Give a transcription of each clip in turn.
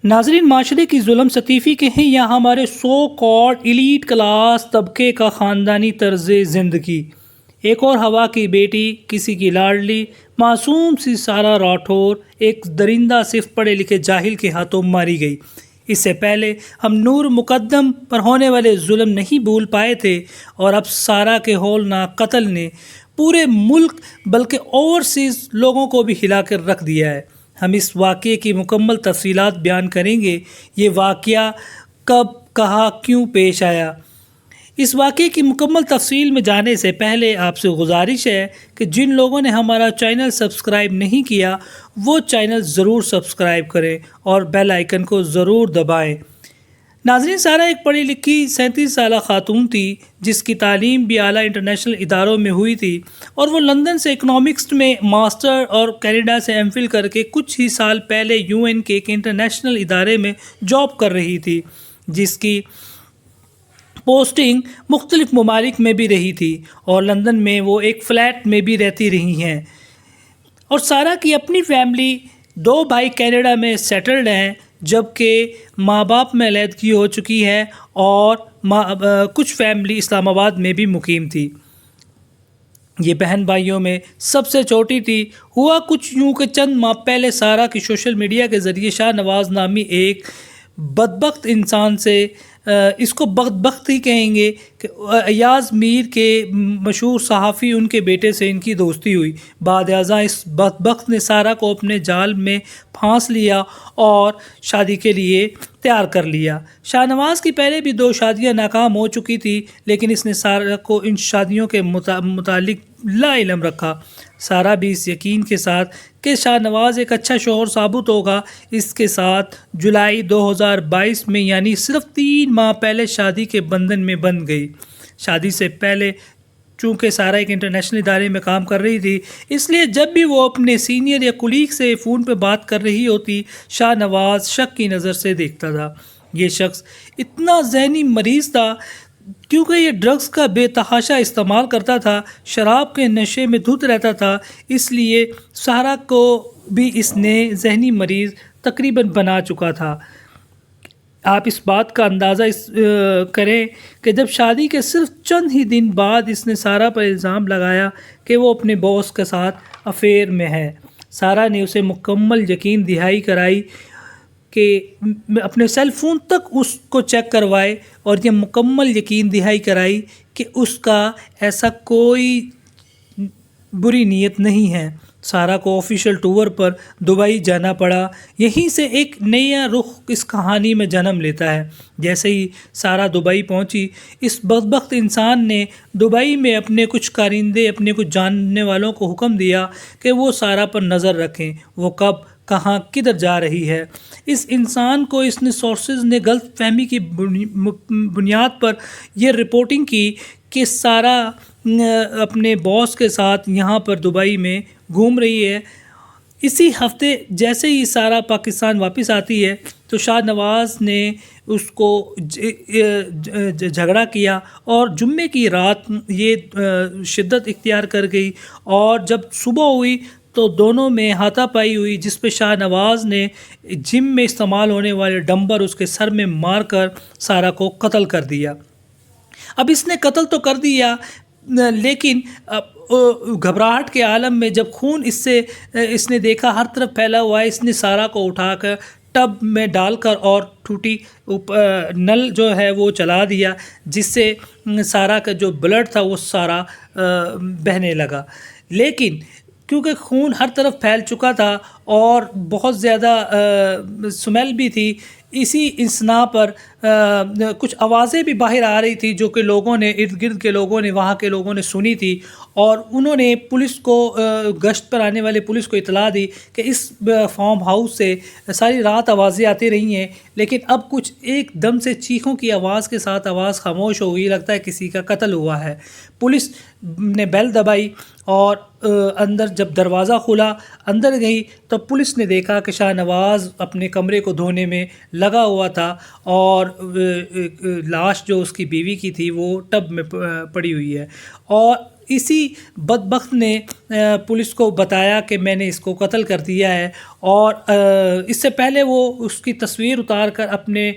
ناظرین، معاشرے کی ظلم ستیفی کے ہیں یا ہمارے سو کالڈ ایلیٹ کلاس طبقے کا خاندانی طرز زندگی؟ ایک اور ہوا کی بیٹی، کسی کی لاڈلی معصوم سی سارہ راٹھور ایک درندہ صرف پڑھے لکھے جاہل کے ہاتھوں ماری گئی۔ اس سے پہلے ہم نور مقدم پر ہونے والے ظلم نہیں بھول پائے تھے، اور اب سارہ کے ہولناک قتل نے پورے ملک بلکہ اوورسیز لوگوں کو بھی ہلا کر رکھ دیا ہے۔ ہم اس واقعے کی مکمل تفصیلات بیان کریں گے۔ یہ واقعہ کب، کہاں، کیوں پیش آیا؟ اس واقعے کی مکمل تفصیل میں جانے سے پہلے آپ سے گزارش ہے کہ جن لوگوں نے ہمارا چینل سبسکرائب نہیں کیا وہ چینل ضرور سبسکرائب کریں اور بیل آئیکن کو ضرور دبائیں۔ ناظرین، سارہ ایک پڑھی لکھی 37 سالہ خاتون تھی جس کی تعلیم بھی اعلیٰ انٹرنیشنل اداروں میں ہوئی تھی، اور وہ لندن سے اکنامکس میں ماسٹر اور کینیڈا سے ایم فل کر کے کچھ ہی سال پہلے UN کے ایک انٹرنیشنل ادارے میں جاب کر رہی تھی، جس کی پوسٹنگ مختلف ممالک میں بھی رہی تھی، اور لندن میں وہ ایک فلیٹ میں بھی رہتی رہی ہیں۔ اور سارہ کی اپنی فیملی، 2 بھائی کینیڈا میں سیٹلڈ ہیں، جبکہ ماں باپ میں علیحدگی ہو چکی ہے، اور کچھ فیملی اسلام آباد میں بھی مقیم تھی۔ یہ بہن بھائیوں میں سب سے چھوٹی تھی۔ ہوا کچھ یوں کہ چند ماہ پہلے سارہ کی سوشل میڈیا کے ذریعے شاہ نواز نامی ایک بدبخت انسان سے، اس کو بدبخت ہی کہیں گے، کہ ایاز میر کے مشہور صحافی، ان کے بیٹے سے ان کی دوستی ہوئی۔ بعد ازاں اس بدبخت نے سارہ کو اپنے جال میں پھانس لیا اور شادی کے لیے تیار کر لیا۔ شاہ نواز کی پہلے بھی 2 شادیاں ناکام ہو چکی تھی، لیکن اس نے سارہ کو ان شادیوں کے متعلق لا علم رکھا۔ سارہ بھی اس یقین کے ساتھ کہ شاہ نواز ایک اچھا شوہر ثابت ہوگا، اس کے ساتھ جولائی 2022 میں، یعنی صرف 3 ماہ پہلے، شادی کے بندھن میں بندھ گئی۔ شادی سے پہلے چونکہ سارہ ایک انٹرنیشنل ادارے میں کام کر رہی تھی، اس لیے جب بھی وہ اپنے سینئر یا کولیگ سے فون پہ بات کر رہی ہوتی، شاہ نواز شک کی نظر سے دیکھتا تھا۔ یہ شخص اتنا ذہنی مریض تھا کیونکہ یہ ڈرگز کا بے تحاشا استعمال کرتا تھا، شراب کے نشے میں دھت رہتا تھا، اس لیے سارہ کو بھی اس نے ذہنی مریض تقریباً بنا چکا تھا۔ آپ اس بات کا اندازہ کریں کہ جب شادی کے صرف چند ہی دن بعد اس نے سارہ پر الزام لگایا کہ وہ اپنے باس کے ساتھ افیئر میں ہے، سارہ نے اسے مکمل یقین دہانی کرائی کہ اپنے سیل فون تک اس کو چیک کروائے، اور یہ مکمل یقین دہانی کرائی کہ اس کا ایسا کوئی بری نیت نہیں ہے۔ سارہ کو آفیشیل ٹور پر دبئی جانا پڑا۔ یہیں سے ایک نیا رخ اس کہانی میں جنم لیتا ہے۔ جیسے ہی سارہ دبئی پہنچی، اس بدبخت انسان نے دبئی میں اپنے کچھ کارندے، اپنے کچھ جاننے والوں کو حکم دیا کہ وہ سارہ پر نظر رکھیں، وہ کب، کہاں، کدھر جا رہی ہے۔ اس انسان کو اس نے سورسز نے غلط فہمی کی بنیاد پر یہ رپورٹنگ کی کہ سارہ اپنے باس کے ساتھ یہاں پر دبئی میں گھوم رہی ہے۔ اسی ہفتے جیسے ہی سارہ پاکستان واپس آتی ہے تو شاہ نواز نے اس کو جھگڑا کیا، اور جمعے کی رات یہ شدت اختیار کر گئی، اور جب صبح ہوئی تو دونوں میں ہاتھا پائی ہوئی، جس پہ شاہ نواز نے جم میں استعمال ہونے والے ڈمبر اس کے سر میں مار کر سارہ کو قتل کر دیا۔ اب اس نے قتل تو کر دیا، لیکن گھبراہٹ کے عالم میں جب خون اس نے دیکھا ہر طرف پھیلا ہوا ہے، اس نے سارہ کو اٹھا کر ٹب میں ڈال کر اور ٹوٹی نل جو ہے وہ چلا دیا، جس سے سارہ کا جو بلڈ تھا وہ سارا بہنے لگا۔ لیکن کیونکہ خون ہر طرف پھیل چکا تھا اور بہت زیادہ سمیل بھی تھی، اسی اسنا پر کچھ آوازیں بھی باہر آ رہی تھی جو کہ لوگوں نے، ارد گرد کے لوگوں نے، وہاں کے لوگوں نے سنی تھی، اور انہوں نے پولیس کو، گشت پر آنے والے پولیس کو اطلاع دی کہ اس فارم ہاؤس سے ساری رات آوازیں آتی رہی ہیں، لیکن اب کچھ ایک دم سے چیخوں کی آواز کے ساتھ آواز خاموش ہو گئی، لگتا ہے کسی کا قتل ہوا ہے۔ پولیس نے بیل دبائی اور اندر جب دروازہ کھلا، اندر گئی تو پولیس نے دیکھا کہ شاہ نواز اپنے کمرے کو دھونے میں لگا ہوا تھا، اور لاش جو اس کی بیوی کی تھی وہ ٹب میں پڑی ہوئی ہے، اور اسی بدبخت نے پولیس کو بتایا کہ میں نے اس کو قتل کر دیا ہے، اور اس سے پہلے وہ اس کی تصویر اتار کر اپنے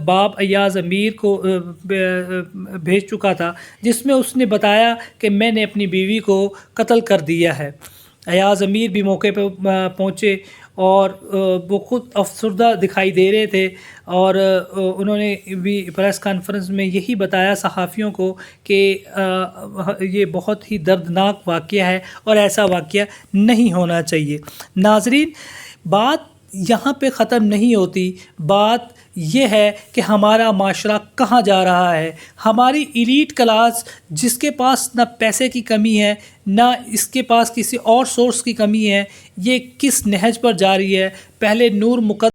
باپ ایاز امیر کو بھیج چکا تھا، جس میں اس نے بتایا کہ میں نے اپنی بیوی کو قتل کر دیا ہے۔ ایاز امیر بھی موقع پہ پہنچے اور وہ خود افسردہ دکھائی دے رہے تھے، اور انہوں نے بھی پریس کانفرنس میں یہی بتایا صحافیوں کو کہ یہ بہت ہی دردناک واقعہ ہے اور ایسا واقعہ نہیں ہونا چاہیے۔ ناظرین، بات یہاں پہ ختم نہیں ہوتی، بات یہ ہے کہ ہمارا معاشرہ کہاں جا رہا ہے۔ ہماری ایلیٹ کلاس، جس کے پاس نہ پیسے کی کمی ہے نہ اس کے پاس کسی اور سورس کی کمی ہے، یہ کس نہج پر جا رہی ہے؟ پہلے نور مقدس